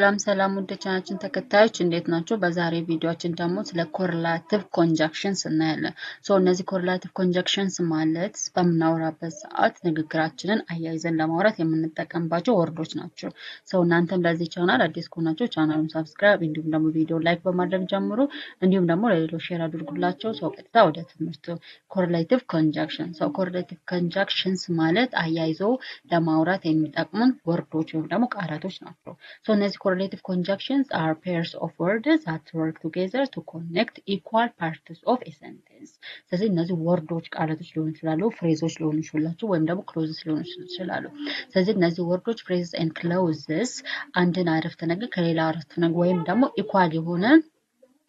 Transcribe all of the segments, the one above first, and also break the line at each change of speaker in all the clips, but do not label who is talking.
ሰላም ውድ ቻናችን ተከታዮች እንዴት ናቸው? በዛሬ ቪዲዮአችን ደግሞ ስለ ኮሪሌቲቭ ኮንጃንክሽንስ እናያለን። እነዚህ ኮሪሌቲቭ ኮንጃንክሽንስ ማለት በምናወራበት ሰዓት ንግግራችንን አያይዘን ለማውራት የምንጠቀምባቸው ወርዶች ናቸው። እናንተም ለዚህ ቻናል አዲስ ከሆናችሁ ቻናሉን ሰብስክራይብ እንዲሁም ደግሞ ቪዲዮ ላይክ በማድረግ ጀምሩ። እንዲሁም ደግሞ ለሌሎች ሼር አድርጉላቸው። ቀጥታ ወደ ትምህርቱ። ኮሪሌቲቭ ኮንጃንክሽን ኮሪሌቲቭ ኮንጃንክሽንስ ማለት አያይዞ ለማውራት የሚጠቅሙን ወርዶች ወይም ደግሞ ቃላቶች ናቸው። እነዚህ correlative conjunctions are pairs of words that work together to connect equal parts of a sentence. ስለዚህ እነዚህ ወርዶች ቃላቶች ሊሆኑ ይችላሉ፣ ፍሬዞች ሊሆኑ ይችላሉ፣ ወይም ደግሞ ክሎዝስ ሊሆኑ ይችላሉ። ስለዚህ እነዚህ ወርዶች phrases and clauses አንድን አረፍተ ነገር ከሌላ አረፍተ ነገር ወይም ደግሞ ኢኳል የሆነ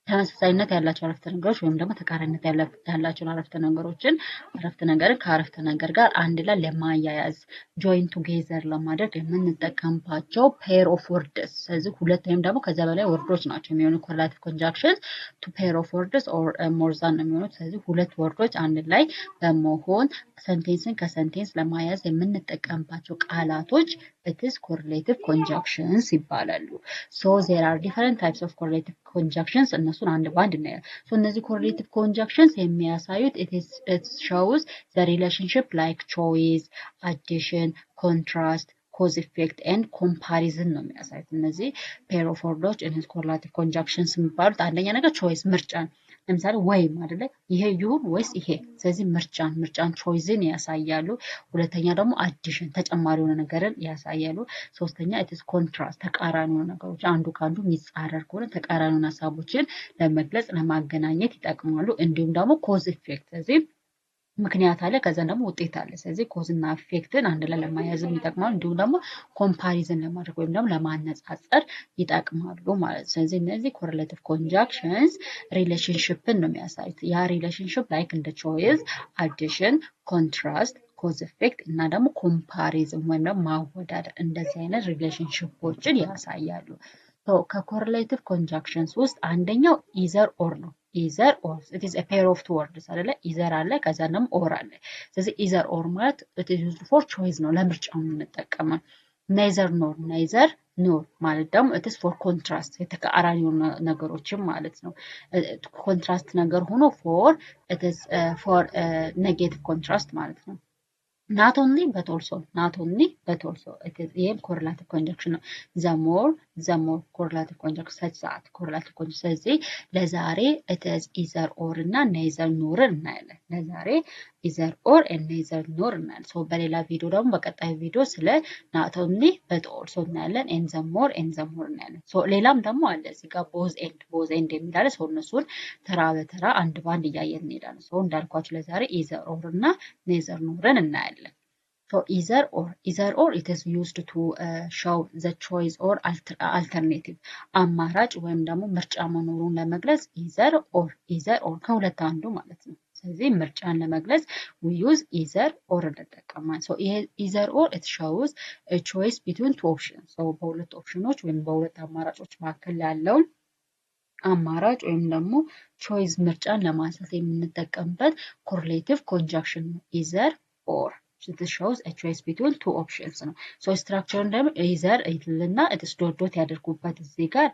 ተመሳሳይነት ያላቸው አረፍተ ነገሮች ወይም ደግሞ ተቃራኒነት ያላቸው አረፍተ ነገርን ከአረፍተ ነገር ጋር አንድ ላይ ለማያያዝ join together ለማድረግ የምንጠቀምባቸው pair of words። ስለዚህ ሁለት ወይም ደግሞ ከዛ በላይ ወርዶች ናቸው የሚሆኑ correlative conjunctions to pair of words or more than ነው የሚሆኑት። ስለዚህ ሁለት ወርዶች አንድ ላይ በመሆን ሰንቴንስን ከሰንቴንስ ለማያያዝ የምንጠቀምባቸው ቃላቶች it is correlative conjunctions ይባላሉ። there are different types of correlative conjunctions እነሱን አንድ ባንድ እናያለን። እነዚህ correlative conjunctions የሚያሳዩት it shows the relationship like choice, addition, contrast, cause effect and comparison ነው የሚያሳዩት። እነዚህ pair of words እነዚህ correlative conjunctions የሚባሉት አንደኛ ነገር choice ምርጫ ለምሳሌ ወይም አይደለ ይሄ ይሁን ወይስ ይሄ። ስለዚህ ምርጫን choiceን ያሳያሉ። ሁለተኛ ደግሞ addition ተጨማሪ የሆነ ነገርን ያሳያሉ። ሶስተኛ it is contrast ተቃራኒ የሆነ ነገሮች አንዱ ካንዱ የሚጻረር ከሆነ ተቃራኒ የሆነ ሐሳቦችን ለመግለጽ ለማገናኘት ይጠቅማሉ። እንዲሁም ደግሞ cause effect ስለዚህ ምክንያት አለ ከዛ ደግሞ ውጤት አለ። ስለዚህ ኮዝ እና ኢፌክትን አንድ ላይ ለማያያዝ ይጠቅማሉ። እንዲሁም ደግሞ ኮምፓሪዝን ለማድረግ ወይም ደግሞ ለማነጻጸር ይጠቅማሉ ማለት ነው። ስለዚህ እነዚህ ኮሪሌቲቭ ኮንጃንክሽንስ ሪሌሽንሺፕን ነው የሚያሳዩት። ያ ሪሌሽንሺፕ ላይክ እንደ ቾይስ፣ አዲሽን፣ ኮንትራስት ኮዝ ኢፌክት እና ደግሞ ኮምፓሪዝን ወይም ደግሞ ማወዳደር እንደዚህ አይነት ሪሌሽንሺፖችን ያሳያሉ። ከኮሪሌቲቭ ኮንጃንክሽንስ ውስጥ አንደኛው ኢዘር ኦር ነው። ኢዘር ኦር it is a pair of two words አይደለ ኢዘር አለ ከዛ ደግሞ ኦር አለ። ስለዚህ ኢዘር ኦር ማለት it is used for choice ነው ለምርጫው የምንጠቀመው። neither nor ማለት ደግሞ it is for contrast የተቃራኒ ነገሮችን ማለት ነው። ኮንትራስት ነገር ሆኖ it is for negative contrast ማለት ነው። not only but also it is a correlative conjunction ነው። the more correlative conjunction such that correlative conjunction ስለዚህ ለዛሬ it is either or እና neither nor እናያለን። ለዛሬ either or and neither nor እናያለን። በሌላ ቪዲዮ ደግሞ በቀጣይ ቪዲዮ ስለ not only but also እናያለን and the more እናያለን። ሌላም ደግሞ አለ እዚህ ጋር both and የሚላለ እነሱን ተራ በተራ አንድ ባንድ እያየን እንሄዳለን። እንዳልኳችሁ ለዛሬ either or እና neither nor እናያለን። either or it is used to show the choice or alternative አማራጭ ወይም ደግሞ ምርጫ መኖሩን ለመግለጽ either or ከሁለት አንዱ ማለት ነው። ስለዚህ ምርጫን ለመግለጽ we use either or እንጠቀማለን። ይሄ either or it shows a choice between two options በሁለት ኦፕሽኖች ወይም በሁለት አማራጮች መካከል ያለውን አማራጭ ወይም ደግሞ choice ምርጫን ለማንሳት የምንጠቀምበት correlative conjunction ነው either or it shows a choice between two options ነው። structure ደግሞ either እና it is ዶት ያደርጉበት እዚህ ጋር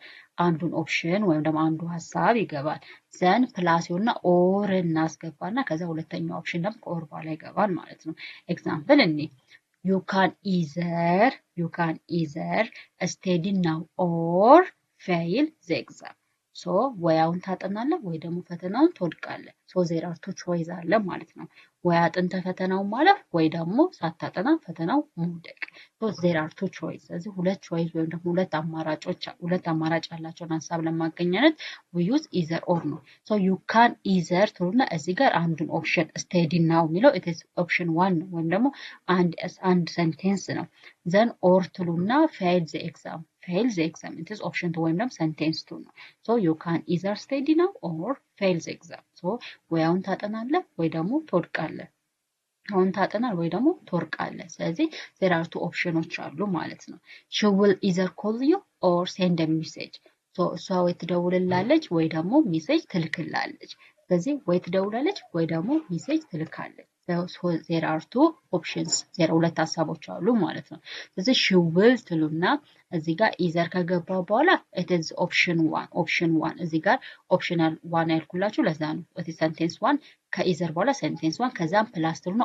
አንዱን ኦፕሽን ወይም ደግሞ አንዱ ሐሳብ ይገባል። then ፕላስ እና or እናስገባና ከዛ ሁለተኛው ኦፕሽን ደግሞ ከኦር በኋላ ይገባል ማለት ነው። ኤግዛምፕል you can either study now or fail the exam ወይ አሁን ታጠናለህ ወይ ደግሞ ፈተናውን ትወድቃለህ። there are two choice አለ ማለት ነው። ወይ አጥንተህ ፈተናውን ማለፍ ወይ ደግሞ ሳታጠና ፈተናው መውደቅ። there are two choice ስለዚህ ሁለት choice ወይም ደግሞ ሁለት አማራጭ ያላቸውን ሐሳብ ለማገናኘት we use either or ነው። you can either ትሉና እዚህ ጋር አንዱን ኦፕሽን study now የሚለው it is option 1 ነው ወይም ደግሞ አንድ ሴንቴንስ ነው። then or ትሉና fail the exam it is option 2 ወይም ደግሞ sentence 2 ነው። you can either study now or fail the exam ወይ አሁን ታጠናለህ ወይ ደግሞ ትወድቃለህ። አሁን ታጠናል ወይ ደግሞ ትወድቃለህ። ስለዚህ there are two options አሉ ማለት ነው። she will either call you or send a message እሷ ወይ ትደውልላለች ወይ ደግሞ ሜሴጅ ትልክላለች። ስለዚህ ወይ ትደውላለች ወይ ደግሞ ሜሴጅ ትልካለች። there are two options ሁለት ሀሳቦች አሉ ማለት ነው ስለዚህ she will ትሉና እዚህ ጋር either ከገባ በኋላ it is option 1 እዚህ ጋር optional 1 ያልኩላችሁ ለዛ ነው it is sentence 1 ከኢዘር በኋላ sentence 1 ከዛም ፕላስ ትሉና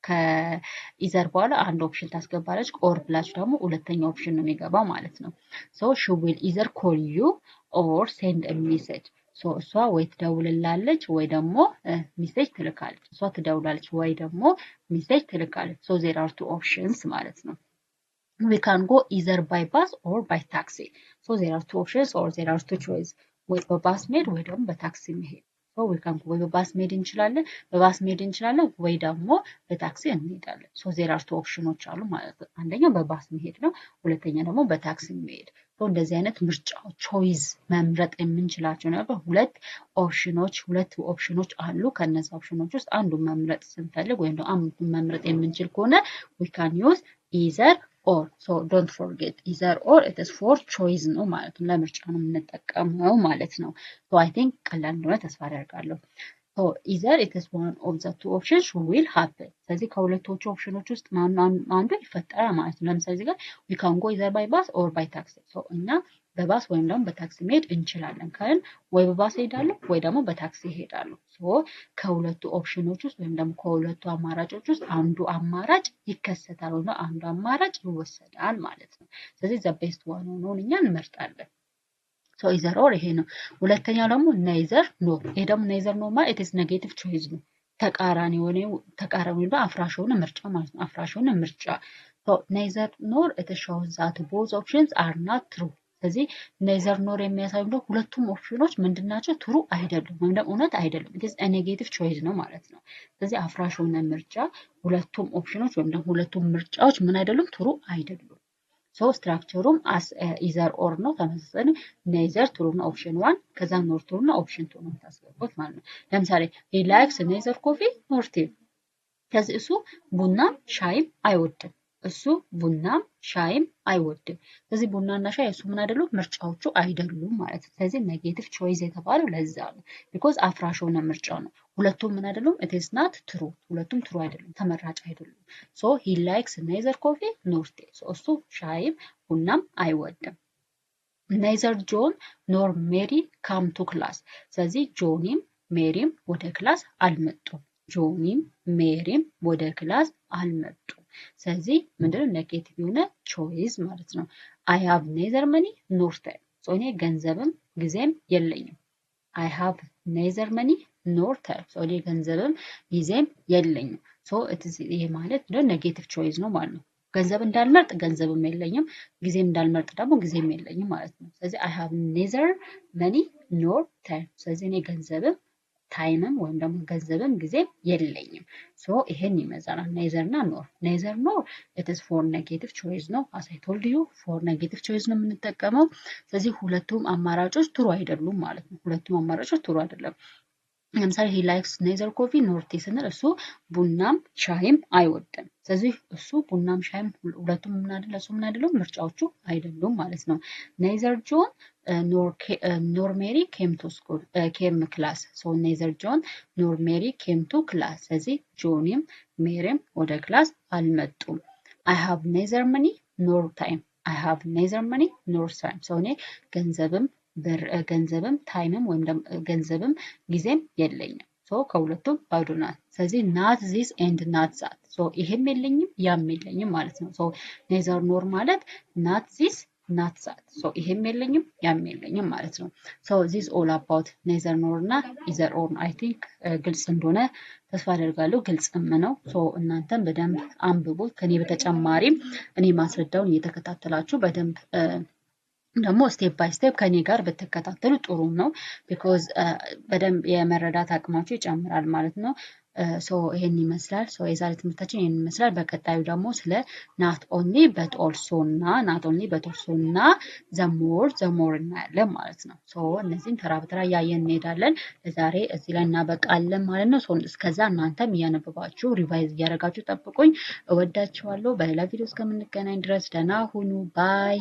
ከኢዘር በኋላ አንድ ኦፕሽን ታስገባለች ኦር ብላችሁ ደግሞ ሁለተኛ ኦፕሽን ነው የሚገባው ማለት ነው so she will either call you or send a message so እሷ ወይ ትደውልላለች ወይ ደግሞ ሜሴጅ ትልካለች እሷ ትደውላለች ወይ ደግሞ ሜሴጅ ትልካለች so there are two options ማለት ነው we can go either by bus or by taxi so there are two options or there are two choices ወይ በባስ መሄድ ወይ ደግሞ በታክሲ መሄድ so we can go በባስ መሄድ እንችላለን በባስ መሄድ እንችላለን ወይ ደግሞ በታክሲ እንሄዳለን so there are two options አሉ ማለት ነው አንደኛው በባስ መሄድ ነው ሁለተኛ ደግሞ በታክሲ መሄድ so እንደዚህ አይነት ምርጫው ቾይስ መምረጥ የምንችላቸው ነገር ሁለት ኦፕሽኖች አሉ ከነዛ ኦፕሽኖች ውስጥ አንዱን መምረጥ ስንፈልግ ወይም ደግሞ አንዱን መምረጥ የምንችል ከሆነ we can use either or so don't forget either or it is for choice ነው ማለት ነው ለምርጫ ነው የምንጠቀመው ማለት ነው so I think ቀላል እንደሆነ ተስፋ አደርጋለሁ so either it is one of the two options will happen ስለዚህ ከሁለቶቹ ኦፕሽኖች ውስጥ አንዱ ይፈጠራል ማለት ነው ለምሳሌ እዚህ ጋር we can go either by bus or by taxi so እና በባስ ወይም ደግሞ በታክሲ መሄድ እንችላለን ካልን ወይ በባስ ሄዳለሁ ወይ ደግሞ በታክሲ ሄዳለሁ so ከሁለቱ ኦፕሽኖች ውስጥ ወይም ደግሞ ከሁለቱ አማራጮች ውስጥ አንዱ አማራጭ ይከሰታል ወይ አንዱ አማራጭ ይወሰዳል ማለት ነው ስለዚህ the best one ነው እኛ እንመርጣለን so either or ይሄ ነው ሁለተኛው ደግሞ neither nor ይሄ ደግሞ neither nor ማለት it is negative choice ነው ተቃራኒ ነው አፍራሽ ሆነ ምርጫ ማለት ነው አፍራሽ ሆነ ምርጫ so neither nor it shows that both options are not true ስለዚህ neither nor የሚያሳየው ደግሞ ሁለቱም ኦፕሽኖች ምንድናቸው ትሩ አይደሉም ወይም ደግሞ እውነት አይደሉም it is a negative choice ነው ማለት ነው ስለዚህ አፍራሽ ሆነ ምርጫ ሁለቱም ኦፕሽኖች ወይም ደግሞ ሁለቱም ምርጫዎች ምን አይደሉም ትሩ አይደሉም so ስትራክቸሩም as either or ነው ተመሳሳይ neither true ነው option 1 ከዛ nor true ነው option 2 ነው ታስገቡት ማለት ነው ለምሳሌ he likes neither coffee nor tea ከዚህ እሱ ቡናም ሻይም አይወድም እሱ ቡናም ሻይም አይወድም ስለዚህ ቡናና ሻይ እሱ ምን አይደሉም ምርጫዎቹ አይደሉም ማለት ነው ስለዚህ ኔጌቲቭ ቾይስ የተባለው ለዛ ነው because አፍራሽ ሆነ ምርጫው ነው ሁለቱም ምን አይደሉም it is not true ሁለቱም true አይደሉም ተመራጭ አይደሉም so he likes neither coffee nor tea so እሱ ሻይም ቡናም አይወድም neither John nor Mary come to class ስለዚህ ጆኒም ሜሪም ወደ ክላስ አልመጡም ጆኒም ሜሪም ወደ ክላስ አልመጡም ስለዚህ ምንድነው ኔጌቲቭ የሆነ ቾይስ ማለት ነው I have neither money nor time so እኔ ገንዘብም ጊዜም የለኝም I have neither money nor time so እኔ ገንዘብም ጊዜም የለኝም so ይሄ ማለት ነው ኔጌቲቭ ቾይስ ነው ማለት ነው ገንዘብ እንዳልመርጥ ገንዘብም የለኝም ጊዜም እንዳልመርጥ ደግሞ ጊዜም የለኝም ማለት ነው ስለዚህ I have neither money nor time ስለዚህ እኔ ገንዘብም ታይምም ወይም ደግሞ ገንዘብም ጊዜም የለኝም so ይሄን ይመዛናል neither nor it is for negative choice ነው as I told you for negative choice ነው የምንጠቀመው ስለዚህ ሁለቱም አማራጮች ትሩ አይደሉም ማለት ነው ሁለቱም አማራጮች ትሩ አይደለም ለምሳሌ he likes neither coffee nor tea ስንል እሱ ቡናም ሻይም አይወድም ስለዚህ እሱ ቡናም ሻይም ሁለቱም ምን አይደሉም ምርጫዎቹ አይደሉም ማለት ነው neither John nor Mary came class so neither John nor Mary came to class ስለዚህ ጆንም ሜሪም ወደ ክላስ አልመጡም I have neither money nor time I have neither money nor time so እኔ ገንዘብም ታይምም ወይም ገንዘብም ጊዜም የለኝም so ከሁለቱም ባዶ ናት ስለዚህ not this and not that so ይሄም የለኝም ያም የለኝም ማለት ነው so neither nor ማለት not this not that so ይሄም የለኝም ያም የለኝም ማለት ነው so this all about neither nor እና either or I think ግልጽ እንደሆነ ተስፋ አደርጋለሁ ግልጽም ነው so እናንተም በደንብ አንብቡት ከኔ በተጨማሪም እኔ ማስረዳውን እየተከታተላችሁ በደንብ ደግሞ ስቴፕ ባይ ስቴፕ ከኔ ጋር በተከታተሉ ጥሩ ነው because በደንብ የመረዳት አቅማችሁ ይጨምራል ማለት ነው so ይሄን ይመስላል so የዛሬ ትምህርታችን ይሄን ይመስላል በቀጣዩ ደግሞ ስለ not only but also እና the more እናያለን ማለት ነው so እነዚህን ተራ በተራ ያየን እንሄዳለን ለዛሬ እዚህ ላይ እናበቃለን ማለት ነው so እስከዛ እናንተም እያነበባችሁ ሪቫይዝ እያደረጋችሁ ጠብቁኝ እወዳችኋለሁ በሌላ ቪዲዮ እስከምንገናኝ ድረስ ደህና ሁኑ ባይ